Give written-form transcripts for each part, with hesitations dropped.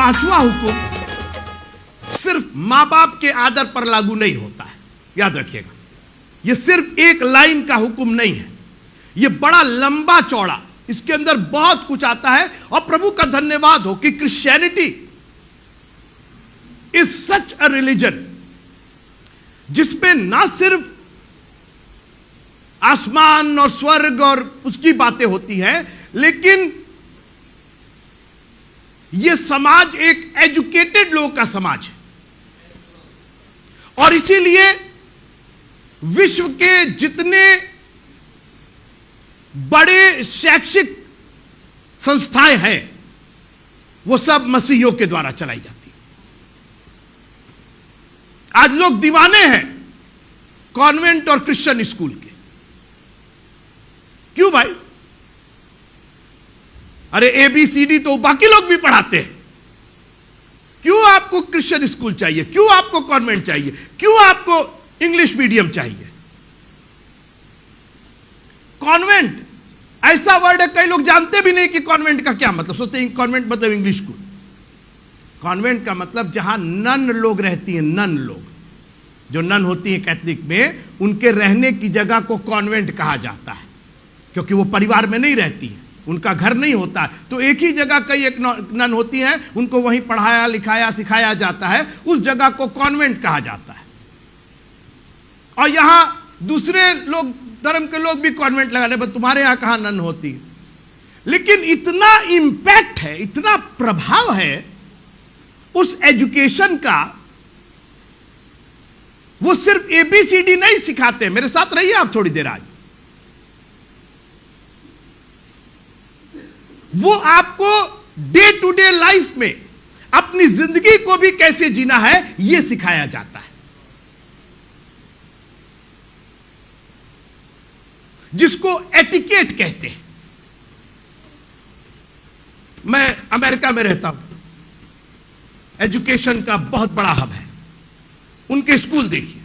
पांचवा हुक्म सिर्फ मां बाप के आदर पर लागू नहीं होता है, याद रखिएगा। यह सिर्फ एक लाइन का हुक्म नहीं है, यह बड़ा लंबा चौड़ा, इसके अंदर बहुत कुछ आता है। और प्रभु का धन्यवाद हो कि Christianity is such a religion जिसमें ना सिर्फ आसमान और स्वर्ग और उसकी बातें होती हैं, लेकिन यह समाज एक एजुकेटेड लोगों का समाज है। और इसीलिए विश्व के जितने बड़े शैक्षिक संस्थाएं हैं वो सब मसीहियों के द्वारा चलाई जाती है। आज लोग दीवाने हैं कॉन्वेंट और क्रिश्चियन स्कूल के। क्यों भाई? अरे ABCD तो बाकी लोग भी पढ़ाते हैं, क्यों आपको क्रिश्चियन स्कूल चाहिए? क्यों आपको कॉन्वेंट चाहिए? क्यों आपको इंग्लिश मीडियम चाहिए? कॉन्वेंट ऐसा वर्ड है, कई लोग जानते भी नहीं कि कॉन्वेंट का क्या मतलब। सोचते हैं कॉन्वेंट मतलब इंग्लिश स्कूल। कॉन्वेंट का मतलब जहां नन लोग रहती हैं, नन लोग जो नन होती हैं कैथलिक में, उनके रहने की जगह को कॉन्वेंट कहा जाता है, क्योंकि वो परिवार में नहीं रहती है, उनका घर नहीं होता। तो एक ही जगह कई एक नन होती हैं, उनको वहीं पढ़ाया लिखाया सिखाया जाता है, उस जगह को कॉन्वेंट कहा जाता है। और यहां दूसरे लोग, धर्म के लोग भी कॉन्वेंट लगाने, पर तुम्हारे यहां कहां नन होती। लेकिन इतना इंपैक्ट है, इतना प्रभाव है उस एजुकेशन का, वो सिर्फ ABCD नहीं सिखाते। मेरे साथ रहिए आप थोड़ी देर। आज वो आपको डे टू डे लाइफ में अपनी जिंदगी को भी कैसे जीना है यह सिखाया जाता है, जिसको एटिकेट कहते हैं। मैं अमेरिका में रहता हूं, एजुकेशन का बहुत बड़ा हब है। उनके स्कूल देखिए,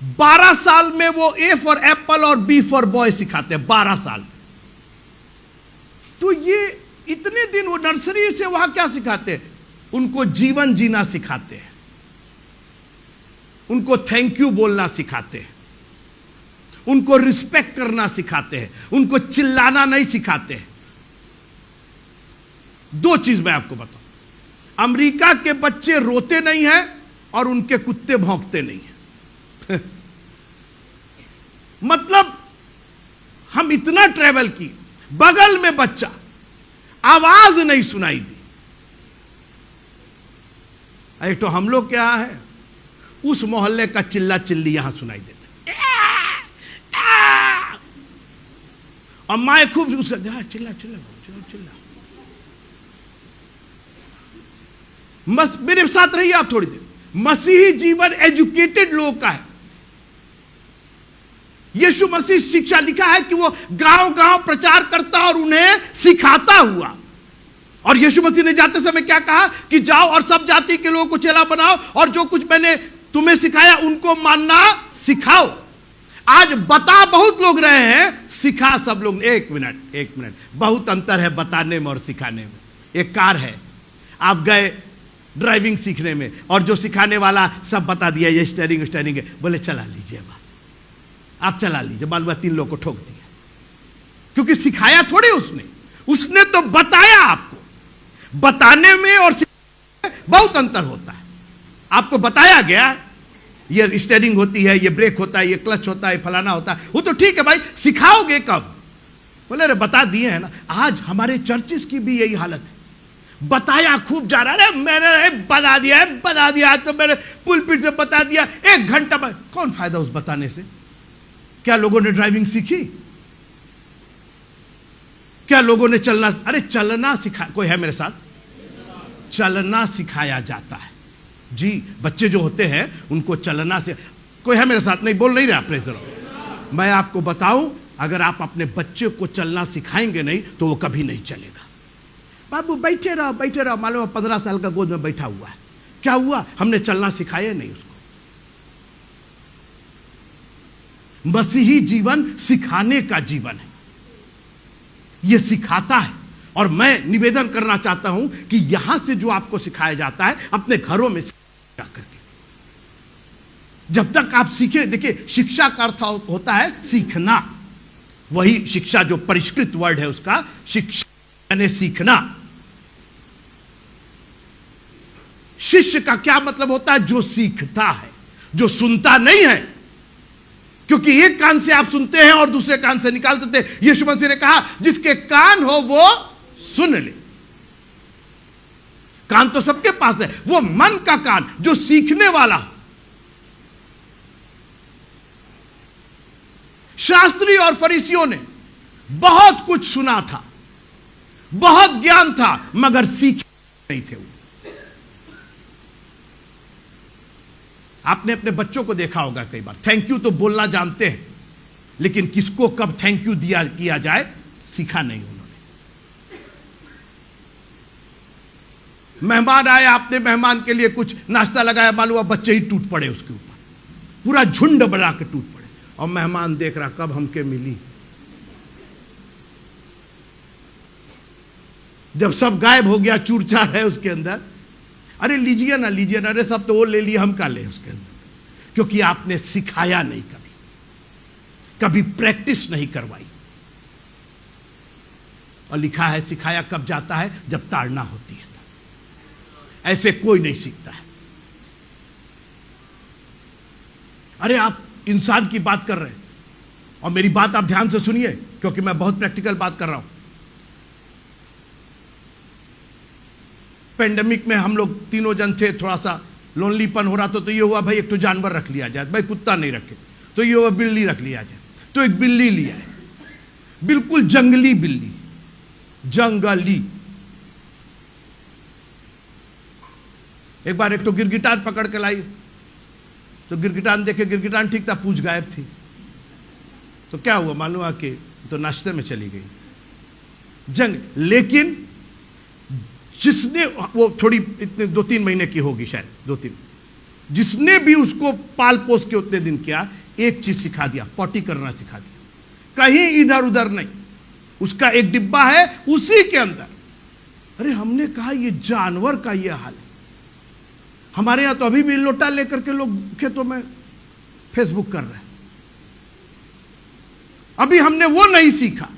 12 साल में वो A फॉर एप्पल और B फॉर बॉय सिखाते हैं, 12 साल। तो ये इतने दिन वो नर्सरी से वहां क्या सिखाते हैं? उनको जीवन जीना सिखाते हैं, उनको थैंक यू बोलना सिखाते हैं, उनको रिस्पेक्ट करना सिखाते हैं, उनको चिल्लाना नहीं सिखाते हैं। 2 चीज मैं आपको बताऊं, अमेरिका के बच्चे रोते नहीं हैं और उनके कुत्ते भौंकते नहीं हैं। मतलब हम इतना ट्रेवल किए, बगल में बच्चा, आवाज नहीं सुनाई दी। अरे तो हम लोग क्या है, उस मोहल्ले का चिल्ला चिल्ली यहां सुनाई देता, और माए खूब उसका चिल्ला चिल्ला चिल्ला चिल्ला। मेरे साथ रहिए आप थोड़ी देर। मसीही जीवन एजुकेटेड लोगों का है। यीशु मसीह शिक्षा लिखा है कि वो गांव गांव प्रचार करता और उन्हें सिखाता हुआ। और यीशु मसीह ने जाते समय क्या कहा कि जाओ और सब जाति के लोगों को चेला बनाओ और जो कुछ मैंने तुम्हें सिखाया उनको मानना सिखाओ। आज बता बहुत लोग रहे हैं, सिखा सब लोग। एक मिनट, बहुत अंतर है बताने में और सिखाने में। एक कार है, आप गए ड्राइविंग सीखने में और जो सिखाने वाला सब बता दिया, ये स्टीयरिंग है, बोले चला लीजिए, आप चला लीजिए, मालूम 3 लोगों को ठोक दिया, क्योंकि सिखाया थोड़ी उसने तो बताया। आपको बताने में और सिखाने में बहुत अंतर होता है। आपको बताया गया ये स्टीयरिंग होती है, ये ब्रेक होता है, ये क्लच होता है, फलाना होता है, वो तो ठीक है भाई, सिखाओगे कब? बोले अरे बता दिए है ना। आज हमारे चर्चेस की भी यही हालत है, बताया खूब जा रहा है, मैंने बता दिया, आज तो मैंने पुलपिट से बता दिया, 1 घंटा बाद। कौन फायदा उस बताने से? क्या लोगों ने ड्राइविंग सीखी? क्या लोगों ने चलना? अरे चलना सिखा, कोई है मेरे साथ? चलना सिखाया जाता है जी। बच्चे जो होते हैं उनको चलना से, कोई है मेरे साथ? नहीं, बोल नहीं रहा। Praise the Lord. मैं आपको बताऊं, अगर आप अपने बच्चे को चलना सिखाएंगे नहीं तो वो कभी नहीं चलेगा। बाबू बैठे रहो, मालूम 15 साल का गोद में बैठा हुआ है, क्या हुआ? हमने चलना सिखाया नहीं उसको। मसीही जीवन सिखाने का जीवन है, यह सिखाता है। और मैं निवेदन करना चाहता हूं कि यहां से जो आपको सिखाया जाता है अपने घरों में जा करके, जब तक आप सीखे, देखिए शिक्षा का अर्थ होता है सीखना, वही शिक्षा जो परिष्कृत वर्ड है उसका शिक्षा यानी सीखना। शिष्य का क्या मतलब होता है? जो सीखता है, जो सुनता नहीं है, क्योंकि एक कान से आप सुनते हैं और दूसरे कान से निकाल देते हैं। यीशु मसीह ने कहा जिसके कान हो वो सुन ले। कान तो सबके पास है, वो मन का कान जो सीखने वाला। शास्त्री और फरीसियों ने बहुत कुछ सुना था, बहुत ज्ञान था, मगर सीखे नहीं थे। आपने अपने बच्चों को देखा होगा कई बार, थैंक यू तो बोलना जानते हैं, लेकिन किसको कब थैंक यू किया जाए सीखा नहीं उन्होंने। मेहमान आए, आपने मेहमान के लिए कुछ नाश्ता लगाया, मालूम हुआ बच्चे ही टूट पड़े उसके ऊपर, पूरा झुंड बना के टूट पड़े, और मेहमान देख रहा कब हमके मिली। जब सब गायब हो गया, चूर चार है उसके अंदर, अरे लीजिए ना लीजिए ना, अरे सब तो वो ले लिए, हम का ले उसके अंदर, क्योंकि आपने सिखाया नहीं, कभी प्रैक्टिस नहीं करवाई। और लिखा है सिखाया कब जाता है? जब ताड़ना होती है। ऐसे कोई नहीं सीखता है। अरे आप इंसान की बात कर रहे हैं, और मेरी बात आप ध्यान से सुनिए, क्योंकि मैं बहुत प्रैक्टिकल बात कर रहा हूं। पेंडेमिक में हम लोग तीनों जन थे, थोड़ा सा लोनलीपन हो रहा था, तो ये हुआ भाई एक तो जानवर रख लिया जाए, भाई कुत्ता नहीं रखे, तो ये हुआ बिल्ली रख लिया जाए, तो एक बिल्ली लिया है, बिल्कुल जंगली बिल्ली, जंगली। एक बार एक तो गिरगिटान पकड़ के लाई, तो गिरगिटान देखे, गिरगिटान ठीक था, पूंछ गायब थी। तो क्या हुआ मालूम है कि तो नाश्ते में चली गई जंग। लेकिन जिसने वो थोड़ी इतने 2-3 महीने की होगी शायद, 2-3, जिसने भी उसको पाल पोस के उतने दिन किया, एक चीज सिखा दिया, पॉटी करना सिखा दिया, कहीं इधर उधर नहीं। उसका एक डिब्बा है उसी के अंदर। अरे हमने कहा ये जानवर का ये हाल है। हमारे यहां तो अभी भी लोटा लेकर के लोग खेतों में फेसबुक कर रहे हैं। अभी हमने वो नहीं सीखा।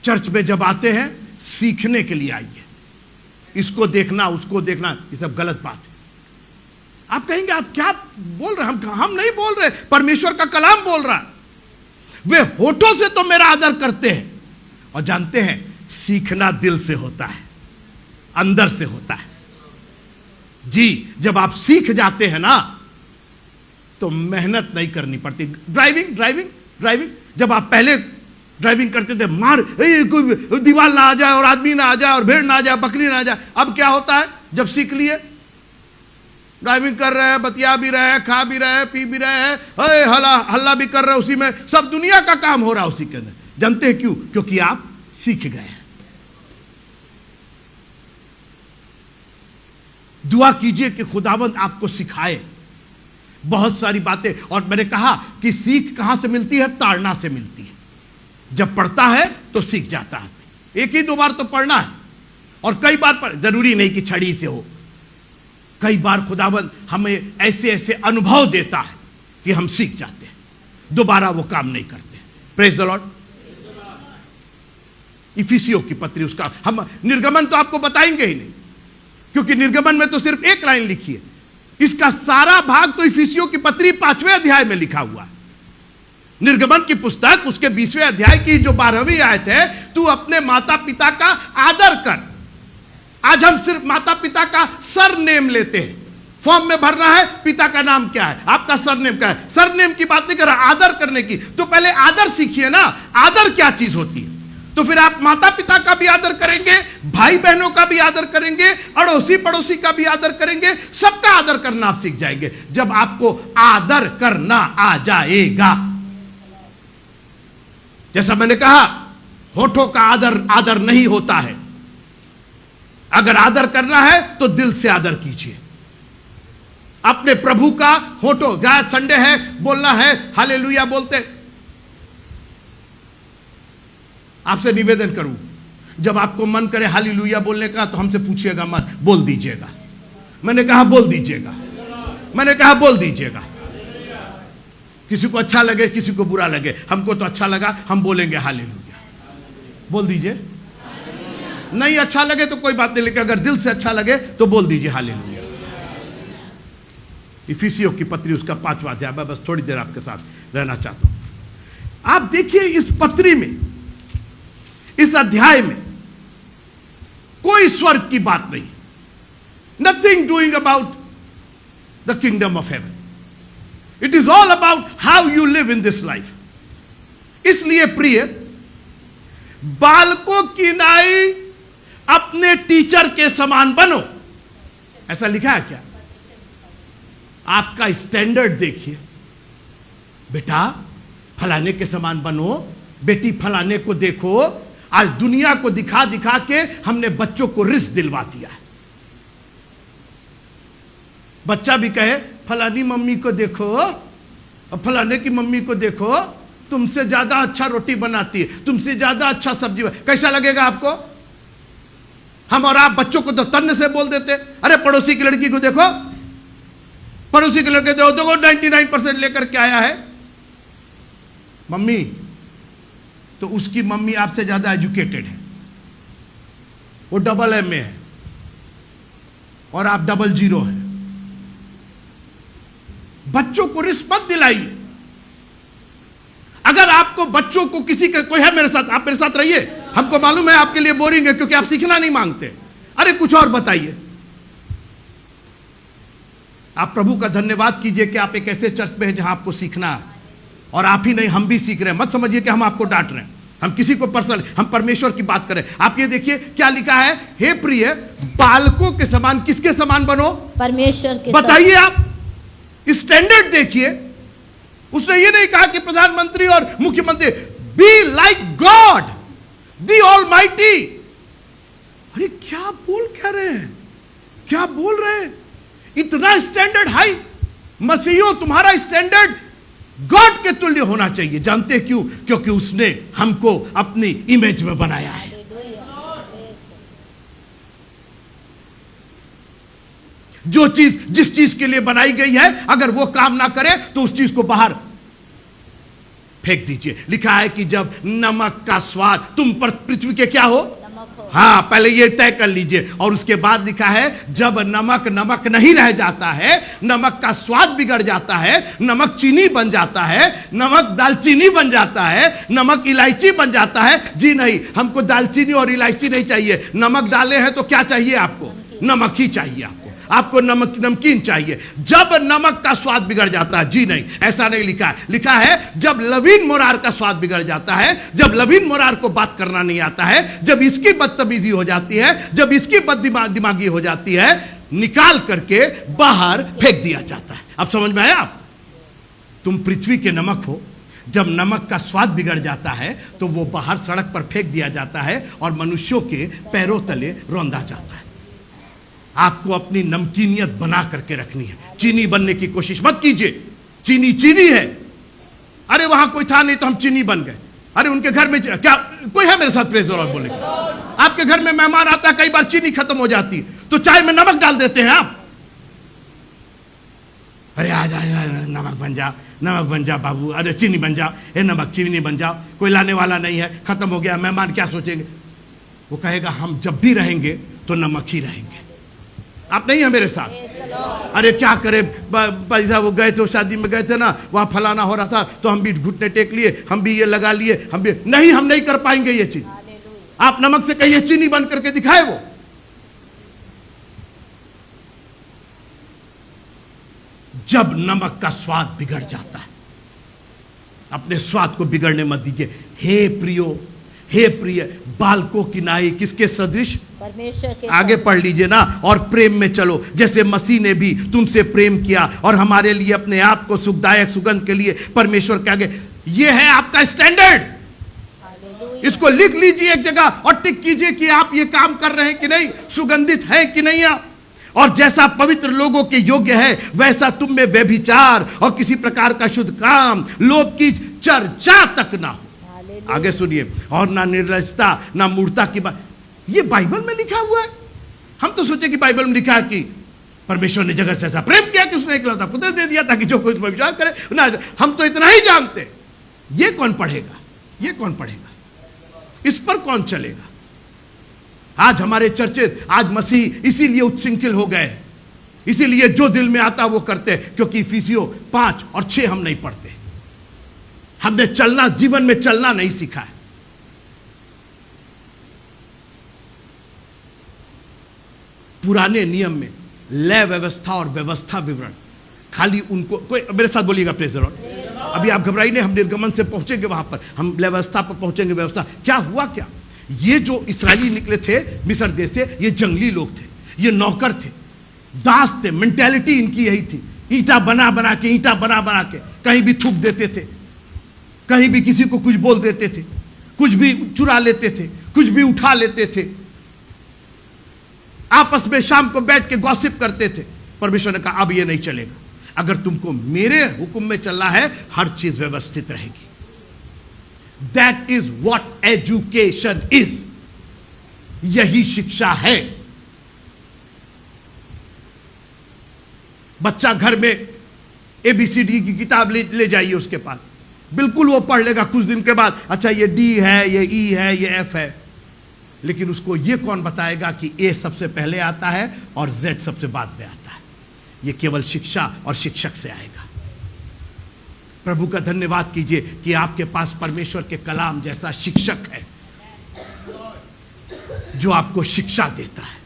चर्च में जब आते हैं सीखने के लिए आइए, इसको देखना उसको देखना ये सब गलत बात है। आप कहेंगे आप क्या बोल रहे हैं? हम नहीं बोल रहे, परमेश्वर का कलाम बोल रहा है। वे होठों से तो मेरा आदर करते हैं, और जानते हैं सीखना दिल से होता है, अंदर से होता है। जी, जब आप सीख जाते हैं ना तो मेहनत नहीं करनी पड़ती। ड्राइविंग जब आप पहले ड्राइविंग करते थे, मार कोई दीवार ना आ जाए और आदमी ना आ जाए और भेड़ ना आ जाए, बकरी ना आ जाए। अब क्या होता है? जब सीख लिए, ड्राइविंग कर रहे हैं, बतिया भी रहे हैं, खा भी रहे हैं, पी भी रहे हैं, हल्ला भी कर रहे हैं, उसी में सब दुनिया का काम हो रहा है उसी के अंदर। जानते हैं क्यों? क्योंकि आप सीख गए हैं। दुआ कीजिए कि खुदावंद आपको सिखाए बहुत सारी बातें। और मैंने कहा कि सीख कहां से मिलती है? ताड़ना से मिलती है। जब पढ़ता है तो सीख जाता है। एक ही 2 बार तो पढ़ना है, और कई बार पढ़, जरूरी नहीं कि छड़ी से हो। कई बार खुदावंद हमें ऐसे ऐसे अनुभव देता है कि हम सीख जाते हैं, दोबारा वो काम नहीं करते। Praise the Lord. इफिसियों की पत्री, उसका हम निर्गमन तो आपको बताएंगे ही नहीं, क्योंकि निर्गमन में तो सिर्फ एक लाइन लिखी है। इसका सारा भाग तो इफिसियों की पत्री 5वें अध्याय में लिखा हुआ है। निर्गमन की पुस्तक उसके 20वें अध्याय की जो 12वीं आयत है, तू अपने माता पिता का आदर कर। आज हम सिर्फ माता पिता का सरनेम लेते हैं। फॉर्म में भरना है, पिता का नाम क्या है, आपका सरनेम क्या है। सरनेम की बात नहीं कर रहा, आदर करने की। तो पहले आदर सीखिए ना, आदर क्या चीज होती है। तो फिर आप माता पिता का भी आदर करेंगे, भाई बहनों का भी आदर करेंगे, अड़ोसी पड़ोसी का भी आदर करेंगे, सबका आदर करना आप सीख जाएंगे जब आपको आदर करना आ जाएगा। जैसा मैंने कहा, होठों का आदर नहीं होता है। अगर आदर करना है तो दिल से आदर कीजिए अपने प्रभु का। होठों, गाय संडे है, बोलना है हालेलुया बोलते, आपसे निवेदन करूं, जब आपको मन करे हालेलुया बोलने का तो हमसे पूछिएगा मत, बोल दीजिएगा। मैंने कहा बोल दीजिएगा, मैंने कहा बोल दीजिएगा। किसी को अच्छा लगे, किसी को बुरा लगे, हमको तो अच्छा लगा, हम बोलेंगे हालेलुया। बोल दीजिए। नहीं अच्छा लगे तो कोई बात नहीं, लेकिन अगर दिल से अच्छा लगे तो बोल दीजिए हालेलुया। इफिसियों की पत्री उसका 5वां अध्याय, मैं बस थोड़ी देर आपके साथ रहना चाहता हूं। आप देखिए इस पत्री में, इस अध्याय में कोई स्वर्ग की बात नहीं, nothing doing about the kingdom of haven. It is all about how you live in this life. इसलिए प्रिय, बालकों की नाई अपने टीचर के समान बनो, ऐसा लिखा है क्या? आपका स्टैंडर्ड देखिए, बेटा फलाने के समान बनो, बेटी फलाने को देखो। आज दुनिया को दिखा दिखा के हमने बच्चों को रिस्क दिलवा दिया है। बच्चा भी कहे फलानी मम्मी को देखो और फलाने की मम्मी को देखो, तुमसे ज्यादा अच्छा रोटी बनाती है, तुमसे ज्यादा अच्छा सब्जी। कैसा लगेगा आपको? हम और आप बच्चों को तो तन्ने से बोल देते, अरे पड़ोसी की लड़की को देखो, पड़ोसी के लड़के देखो 99% लेकर के आया है। मम्मी तो उसकी मम्मी आपसे ज्यादा एजुकेटेड है, वो डबल एम ए है और आप डबल जीरो है। बच्चों को रिस्क मत दिलाइए। अगर आपको बच्चों को किसी का कोई है मेरे साथ, आप मेरे साथ रहिए। हमको मालूम है आपके लिए बोरिंग है क्योंकि आप सीखना नहीं मांगते। अरे कुछ और बताइए। आप प्रभु का धन्यवाद कीजिए कि आप एक ऐसे चर्च में हैं जहां आपको सीखना है, और आप ही नहीं हम भी सीख रहे हैं। मत समझिए कि हम आपको डांट रहे हैं, हम किसी को पर्सनल, हम परमेश्वर की बात करें। आप ये देखिए क्या लिखा है, हे प्रिय बालकों के समान, किसके समान बनो? परमेश्वर के। बताइए आप स्टैंडर्ड देखिए। उसने ये नहीं कहा कि प्रधानमंत्री और मुख्यमंत्री, be like God the almighty. अरे क्या बोल क्या रहे हैं, क्या बोल रहे हैं? इतना स्टैंडर्ड हाई। मसीहियों तुम्हारा स्टैंडर्ड गॉड के तुल्य होना चाहिए। जानते क्यों? क्योंकि उसने हमको अपनी इमेज में बनाया है। जो चीज जिस चीज के लिए बनाई गई है, अगर वो काम ना करे तो उस चीज को बाहर फेंक दीजिए। लिखा है कि जब नमक का स्वाद, तुम पर पृथ्वी के क्या हो? हाँ, पहले ये तय कर लीजिए। और उसके बाद लिखा है जब नमक नमक नहीं रह जाता है, नमक का स्वाद बिगड़ जाता है, नमक चीनी बन जाता है, नमक दालचीनी बन जाता है, नमक इलायची बन जाता है। जी नहीं, हमको दालचीनी और इलायची नहीं चाहिए। नमक डाले हैं तो क्या चाहिए आपको? नमक ही चाहिए आपको। आपको नमक नमकीन चाहिए। जब नमक का स्वाद बिगड़ जाता है, जी नहीं, ऐसा नहीं लिखा है। लिखा है जब लवीन मोरार का स्वाद बिगड़ जाता है, जब लवीन मोरार को बात करना नहीं आता है, जब इसकी बदतमीजी हो जाती है, जब इसकी दिमागी हो जाती है, निकाल करके बाहर फेंक दिया जाता है। अब समझ में आया? आप तुम पृथ्वी के नमक हो। जब नमक का स्वाद बिगड़ जाता है तो वो बाहर सड़क पर फेंक दिया जाता है और मनुष्यों के पैरों तले रौंदा जाता है। आपको अपनी नमकीनियत बना करके रखनी है। चीनी बनने की कोशिश मत कीजिए। चीनी चीनी है। अरे वहां कोई था नहीं तो हम चीनी बन गए। अरे उनके घर में क्या कोई है मेरे साथ? प्रेज द लॉर्ड बोले। आपके घर में मेहमान आता है, कई बार चीनी खत्म हो जाती है तो चाय में नमक डाल देते हैं आप। अरे आ जा, नमक बन जा, नमक बन जा बाबू, अरे चीनी बन जाओ, नमक चीनी बन जाओ। कोई लाने वाला नहीं है, खत्म हो गया। मेहमान क्या सोचेंगे? वो कहेगा हम जब भी रहेंगे तो नमक ही रहेंगे। आप नहीं है मेरे साथ? अरे क्या करे, पैसा वो गए थे, शादी में गए थे ना, वहां फलाना हो रहा था तो हम भी घुटने टेक लिए, हम भी ये लगा लिए, हम भी नहीं, हम नहीं कर पाएंगे ये चीज। आप नमक से कहिए चीनी बन करके दिखाए। वो जब नमक का स्वाद बिगड़ जाता है, अपने स्वाद को बिगड़ने मत दीजिए। हे प्रियो, हे प्रिय बालकों की नाई किसके सदृश? परमेश्वर के। आगे पढ़ लीजिए ना। और प्रेम में चलो जैसे मसीह ने भी तुमसे प्रेम किया और हमारे लिए अपने आप को सुखदायक सुगंध के लिए परमेश्वर के आगे। ये है आपका स्टैंडर्ड। इसको लिख लीजिए एक जगह और टिक कीजिए कि आप ये काम कर रहे हैं कि नहीं, सुगंधित है कि नहीं आप। और जैसा पवित्र लोगों के योग्य है वैसा तुम में व्यभिचार और किसी प्रकार का शुद्ध काम, लोभ की चर्चा तक ना हो। आगे सुनिए, और ना निर्लजता ना मूर्ता की बात। ये बाइबल में लिखा हुआ है। हम तो सोचे कि बाइबल में लिखा है कि परमेश्वर ने जगत से ऐसा प्रेम किया कि उसने एकलौता पुत्र दे दिया ताकि जो कोई विश्वास करे ना। हम तो इतना ही जानते। ये कौन पढ़ेगा? ये कौन पढ़ेगा? इस पर कौन चलेगा? आज हमारे चर्चेस, आज मसीह इसीलिए उच्छृंखल हो गए, इसीलिए जो दिल में आता वो करते, क्योंकि इफिसियों 5 और 6 हम नहीं पढ़ते। हमने चलना, जीवन में चलना नहीं सीखा है। पुराने नियम में लय व्यवस्था और व्यवस्था विवरण खाली उनको, कोई मेरे साथ बोलिएगा प्रेज़ द लॉर्ड। अभी आप घबराइए नहीं, हम निर्गमन से पहुंचेंगे, वहां पर हम व्यवस्था पर पहुंचेंगे। व्यवस्था क्या हुआ? क्या ये जो इस्राएली निकले थे मिस्र देश से, ये जंगली लोग थे, ये नौकर थे, दास थे। मेंटेलिटी इनकी यही थी, ईंटा बना बना के, ईंटा बना बना के कहीं भी थूक देते थे, कहीं भी किसी को कुछ बोल देते थे, कुछ भी चुरा लेते थे, कुछ भी उठा लेते थे, आपस में शाम को बैठ के गॉसिप करते थे। परमेश्वर ने कहा अब ये नहीं चलेगा, अगर तुमको मेरे हुक्म में चलना है, हर चीज व्यवस्थित रहेगी। That is what education is. यही शिक्षा है। बच्चा घर में ABCD की किताब ले जाइए उसके पास, बिल्कुल वो पढ़ लेगा। कुछ दिन के बाद अच्छा ये D है, ये E है, ये F है, लेकिन उसको ये कौन बताएगा कि A सबसे पहले आता है और Z सबसे बाद में आता है? ये केवल शिक्षा और शिक्षक से आएगा। प्रभु का धन्यवाद कीजिए कि आपके पास परमेश्वर के कलाम जैसा शिक्षक है जो आपको शिक्षा देता है।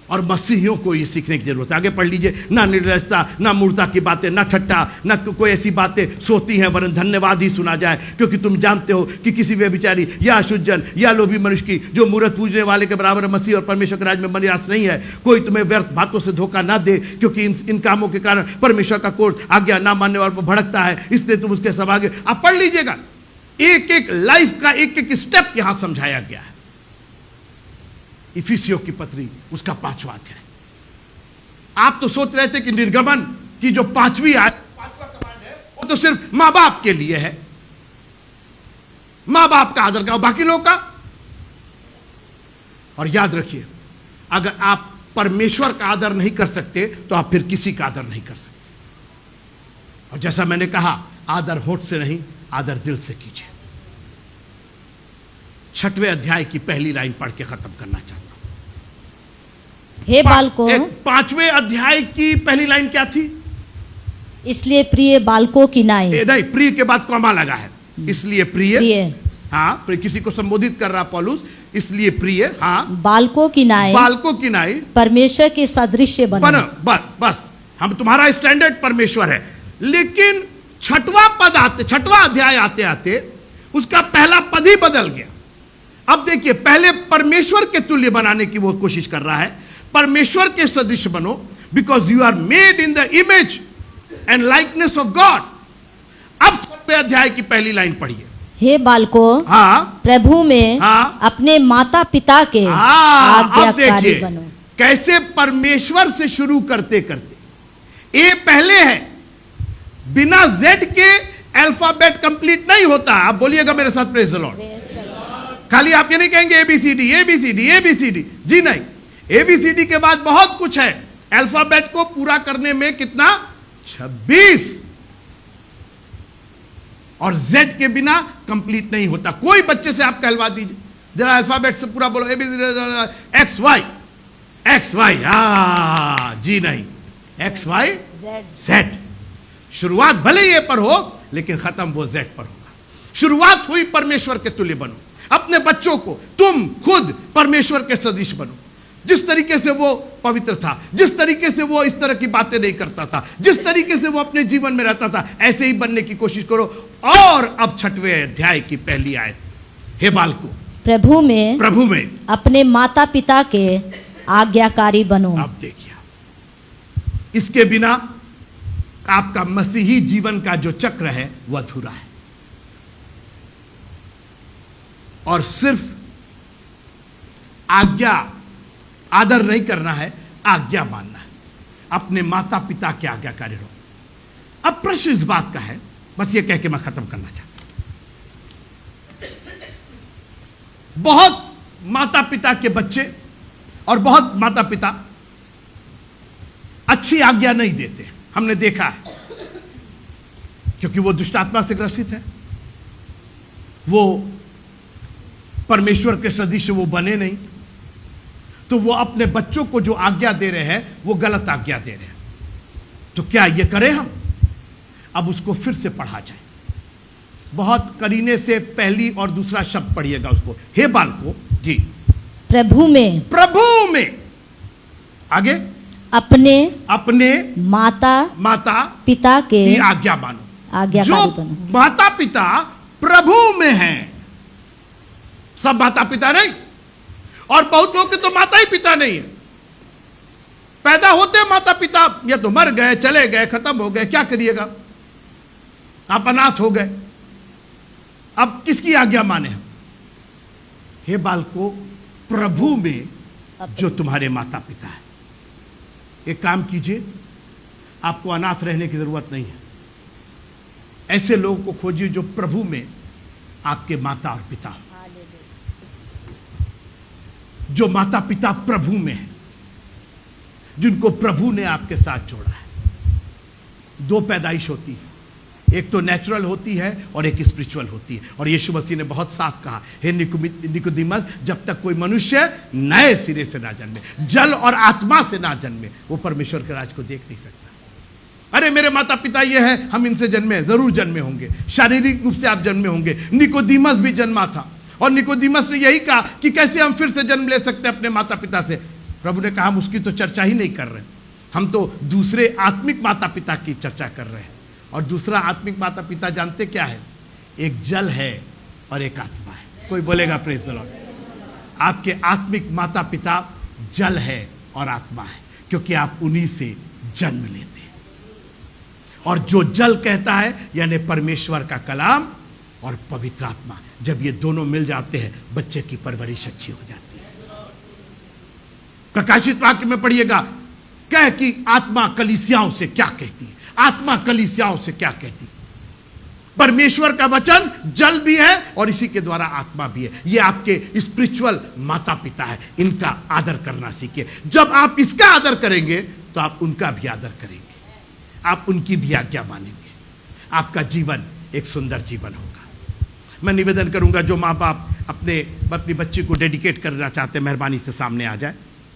और मसीहियों को ये सीखने की जरूरत है। आगे पढ़ लीजिए, ना निर्लजता ना मूर्ता की बातें, ना ठट्ठा, ना कोई ऐसी बातें सोती हैं, वरन धन्यवाद ही सुना जाए, क्योंकि तुम जानते हो कि किसी व्यभिचारी या अशुद्धजन या लोभी मनुष्य की जो मूर्त पूजने वाले के बराबर मसीह और परमेश्वर के राज्य में निवास नहीं है। कोई तुम्हें व्यर्थ बातों से धोखा ना दे, क्योंकि इन कामों के कारण परमेश्वर का कोर्ट आज्ञा ना मानने वालों पर भड़कता है, इसलिए तुम उसके सब आगे। आप पढ़ लीजिएगा, एक एक लाइफ का एक एक स्टेप यहां समझाया गया है। इफिसियों की पत्री उसका 5वां अध्याय। आप तो सोच रहे थे कि निर्गमन की जो 5वीं कमांड है वो तो सिर्फ मां बाप के लिए है, मां बाप का आदर करो, बाकी लोग का। और याद रखिए, अगर आप परमेश्वर का आदर नहीं कर सकते तो आप फिर किसी का आदर नहीं कर सकते। और जैसा मैंने कहा, आदर होठ से नहीं, आदर दिल से कीजिए। 6वें अध्याय की पहली लाइन पढ़ के खत्म करना चाहता हूं। हे बालकों, 5वें अध्याय की पहली लाइन क्या थी? इसलिए प्रिय बालकों की नाई। नहीं, प्रिय के बाद कॉमा लगा है, इसलिए प्रिय। हाँ, किसी को संबोधित कर रहा पौलुस, इसलिए प्रिय, हाँ, बालकों की नाई, बालकों की नाई परमेश्वर के सदृश्य बनो। बस हम तुम्हारा स्टैंडर्ड परमेश्वर है। लेकिन 6वां अध्याय आते आते उसका पहला पद ही बदल गया। अब देखिए, पहले परमेश्वर के तुल्य बनाने की वो कोशिश कर रहा है, परमेश्वर के सदृश बनो, because you are made in the image and likeness of God. अब 6वें अध्याय की पहली लाइन पढ़िए। हे बालकों, हाँ, प्रभु में, हाँ, अपने माता पिता के आज्ञाकारी बनो। कैसे परमेश्वर से शुरू करते करते, ए पहले है, बिना जेड के अल्फाबेट कंप्लीट नहीं होता। आप बोलिएगा मेरे साथ, प्रेज द लॉर्ड। खाली आप ये नहीं कहेंगे ABCD ABCD ABCD, जी नहीं, ABCD के बाद बहुत कुछ है। अल्फाबेट को पूरा करने में कितना? 26। और Z के बिना कंप्लीट नहीं होता। कोई बच्चे से आप कहलवा दीजिए, जरा अल्फाबेट से पूरा बोलो, ABCD XY, जी नहीं, XY Z। शुरुआत भले ये पर हो, लेकिन खत्म वो Z पर होगा। शुरुआत हुई परमेश्वर के तुल्य बनो। अपने बच्चों को तुम खुद परमेश्वर के सदृश बनो। जिस तरीके से वो पवित्र था, जिस तरीके से वो इस तरह की बातें नहीं करता था, जिस तरीके से वो अपने जीवन में रहता था, ऐसे ही बनने की कोशिश करो। और अब 6वें अध्याय की पहली आयत, हे बालकों, प्रभु में अपने माता पिता के आज्ञाकारी बनो। अब देखिए, इसके बिना आपका मसीही जीवन का जो चक्र है वह अधूरा है। और सिर्फ आदर नहीं करना है, आज्ञा मानना है। अपने माता पिता के आज्ञाकारी रहो। अब प्रश्न इस बात का है, बस ये कह के मैं खत्म करना चाहता हूं। बहुत माता पिता के बच्चे और बहुत माता पिता अच्छी आज्ञा नहीं देते, हमने देखा है, क्योंकि वो दुष्ट आत्मा से ग्रसित है, वो परमेश्वर के सदृश वो बने नहीं, तो वो अपने बच्चों को जो आज्ञा दे रहे हैं वो गलत आज्ञा दे रहे हैं। तो क्या ये करें हम? अब उसको फिर से पढ़ा जाए, बहुत करीने से पहली और दूसरा शब्द पढ़िएगा उसको। हे बालको जी, प्रभु में, प्रभु में, आगे अपने अपने माता पिता के की आज्ञा मानो। आज्ञाकारी जो बनो। माता पिता प्रभु में हैं, सब माता पिता नहीं, और बहुत लोग के तो माता ही पिता नहीं है, पैदा होते माता पिता या तो मर गए, चले गए, खत्म हो गए, क्या करिएगा, आप अनाथ हो गए, अब किसकी आज्ञा माने हम? हे बालको, प्रभु में जो तुम्हारे माता पिता है। एक काम कीजिए, आपको अनाथ रहने की जरूरत नहीं है, ऐसे लोगों को खोजिए जो प्रभु में आपके माता और पिता हो, जो माता पिता प्रभु में है, जिनको प्रभु ने आपके साथ जोड़ा है। दो पैदाइश होती है, एक तो नेचुरल होती है और एक स्पिरिचुअल होती है, और यीशु मसीह ने बहुत साफ कहा, हे निकोदेमस, जब तक कोई मनुष्य नए सिरे से ना जन्मे, जल और आत्मा से ना जन्मे, वो परमेश्वर के राज को देख नहीं सकता। अरे मेरे माता पिता ये है, हम इनसे जन्मे, जरूर जन्मे होंगे, शारीरिक रूप से आप जन्मे होंगे। निकोदेमस भी जन्मा था, और निकोदेमस ने यही कहा कि कैसे हम फिर से जन्म ले सकते हैं अपने माता पिता से। प्रभु ने कहा, हम उसकी तो चर्चा ही नहीं कर रहे, हम तो दूसरे आत्मिक माता पिता की चर्चा कर रहे हैं। और दूसरा आत्मिक माता पिता जानते क्या है? एक जल है और एक आत्मा है। कोई बोलेगा प्रेज द लॉर्ड। आपके आत्मिक माता पिता जल है और आत्मा है, क्योंकि आप उन्हीं से जन्म लेते हैं। और जो जल कहता है यानी परमेश्वर का कलाम और पवित्र आत्मा, जब ये दोनों मिल जाते हैं, बच्चे की परवरिश अच्छी हो जाती है। प्रकाशित वाक्य में पढ़िएगा, कह कि आत्मा कलीसियाओं से क्या कहती है, आत्मा कलीसियाओं से क्या कहती है। परमेश्वर का वचन जल भी है और इसी के द्वारा आत्मा भी है। ये आपके स्पिरिचुअल माता पिता है, इनका आदर करना सीखिए। जब आप इसका आदर करेंगे तो आप उनका भी आदर करेंगे, आप उनकी भी आज्ञा मानेंगे, आपका जीवन एक सुंदर जीवन होगा। मैं निवेदन करूंगा, जो माँ बाप अपनी बच्ची को डेडिकेट करना चाहते हैं, मेहरबानी से सामने आ जाए।